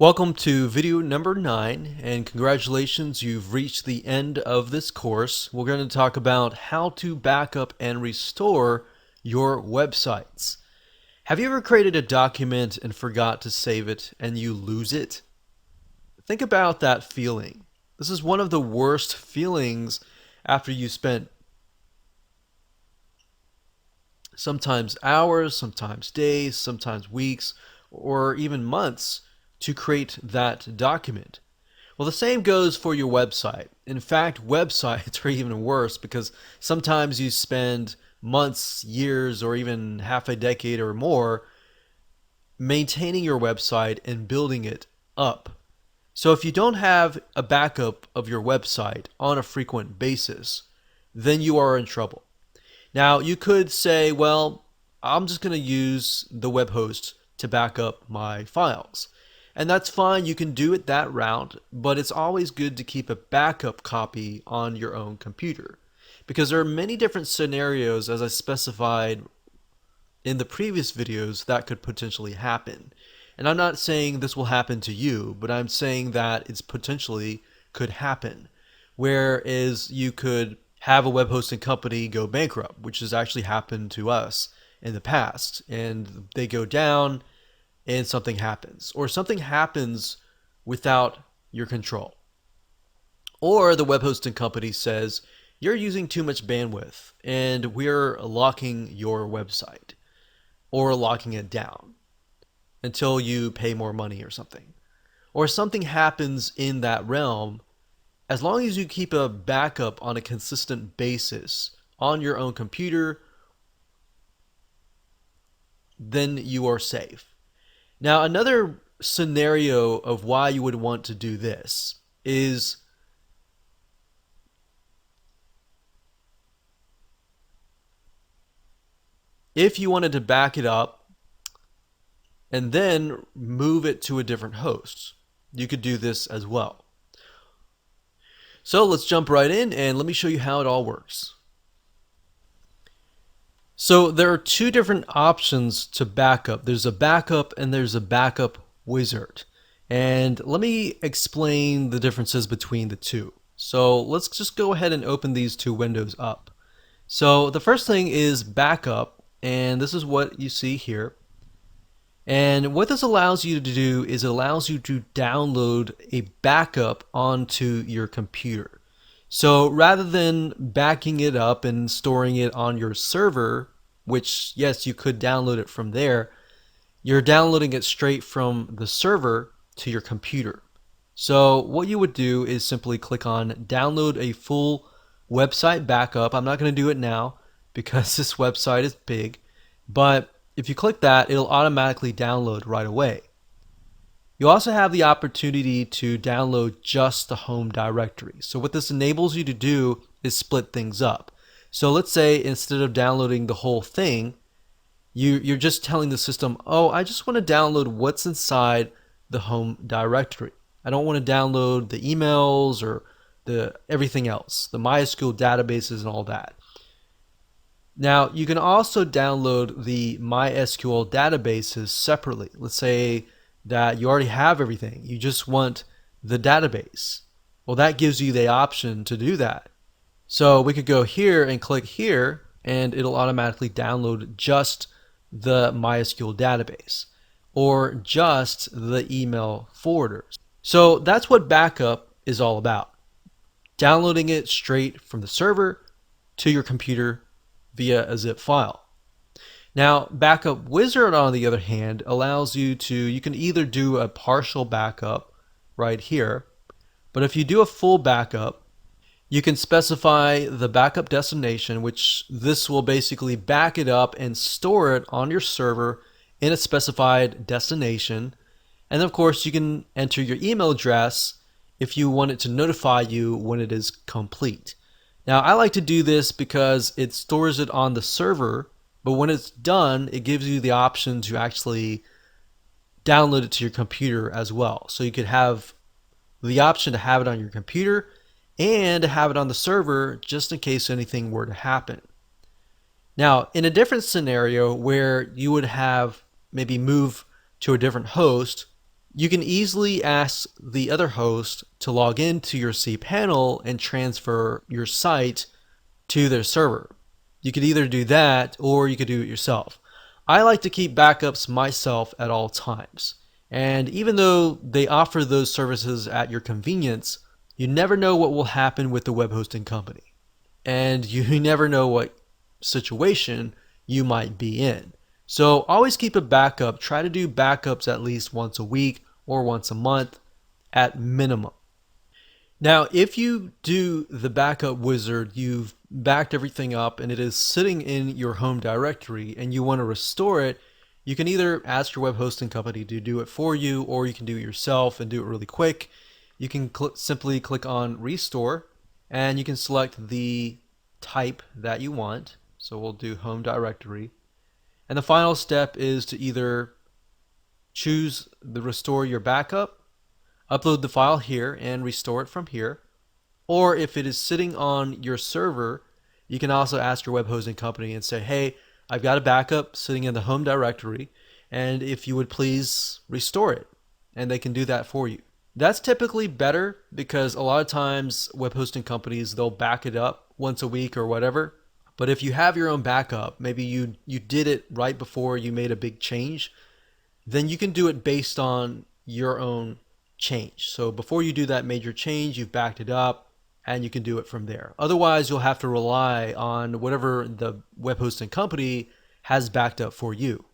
Welcome to video number 9, and congratulations, you've reached the end of this course. We're going to talk about how to back up and restore your websites. Have you ever created a document and forgot to save it and you lose it? Think about that feeling. This is one of the worst feelings after you spent sometimes hours, sometimes days, sometimes weeks, or even months to create that document. Well, the same goes for your website. In fact, websites are even worse because sometimes you spend months, years, or even half a decade or more maintaining your website and building it up. So if you don't have a backup of your website on a frequent basis, then you are in trouble. Now, you could say, well, I'm just going to use the web host to back up my files. And that's fine, you can do it that route, but it's always good to keep a backup copy on your own computer. Because there are many different scenarios, as I specified in the previous videos, that could potentially happen. And I'm not saying this will happen to you, but I'm saying that it's potentially could happen. Whereas you could have a web hosting company go bankrupt, which has actually happened to us in the past, and they go down and something happens, or something happens without your control. Or the web hosting company says, you're using too much bandwidth and we're locking your website, or locking it down until you pay more money or something. Or something happens in that realm. As long as you keep a backup on a consistent basis on your own computer, then you are safe. Now, another scenario of why you would want to do this is if you wanted to back it up and then move it to a different host. You could do this as well. So let's jump right in and let me show you how it all works. So there are two different options to backup. There's a backup and there's a backup wizard. And let me explain the differences between the two. So let's just go ahead and open these two windows up. So the first thing is backup, and this is what you see here. And what this allows you to do is it allows you to download a backup onto your computer. So rather than backing it up and storing it on your server, which yes, you could download it from there, you're downloading it straight from the server to your computer. So what you would do is simply click on download a full website backup. I'm not going to do it now because this website is big, but if you click that, it'll automatically download right away. You also have the opportunity to download just the home directory. So what this enables you to do is split things up. So let's say instead of downloading the whole thing, you're just telling the system, oh, I just want to download what's inside the home directory. I don't want to download the emails or everything else, the MySQL databases and all that. Now, you can also download the MySQL databases separately. Let's say that you already have everything. You just want the database. Well, that gives you the option to do that. So we could go here and click here, and it'll automatically download just the MySQL database or just the email forwarders. So that's what backup is all about. Downloading it straight from the server to your computer via a zip file. Now, Backup Wizard, on the other hand, allows you can either do a partial backup right here, but if you do a full backup, you can specify the backup destination, which this will basically back it up and store it on your server in a specified destination. And of course, you can enter your email address if you want it to notify you when it is complete. Now, I like to do this because it stores it on the server, but when it's done, it gives you the option to actually download it to your computer as well. So you could have the option to have it on your computer and to have it on the server just in case anything were to happen. Now, in a different scenario where you would have maybe move to a different host, You can easily ask the other host to log into your cPanel and transfer your site to their server. You could either do that or you could do it yourself. I like to keep backups myself at all times. And even though they offer those services at your convenience, you never know what will happen with the web hosting company. And you never know what situation you might be in. So always keep a backup. Try to do backups at least once a week or once a month at minimum. Now, if you do the backup wizard, you've backed everything up and it is sitting in your home directory and you want to restore it, you can either ask your web hosting company to do it for you, or you can do it yourself and do it really quick. You can simply click on restore and you can select the type that you want. So we'll do home directory. And the final step is to either choose the restore your backup, upload the file here and restore it from here. Or if it is sitting on your server, you can also ask your web hosting company and say, hey, I've got a backup sitting in the home directory, and if you would please restore it. And they can do that for you. That's typically better because a lot of times web hosting companies, they'll back it up once a week or whatever. But if you have your own backup, maybe you did it right before you made a big change, then you can do it based on your own change. So before you do that major change, you've backed it up and you can do it from there. Otherwise, you'll have to rely on whatever the web hosting company has backed up for you.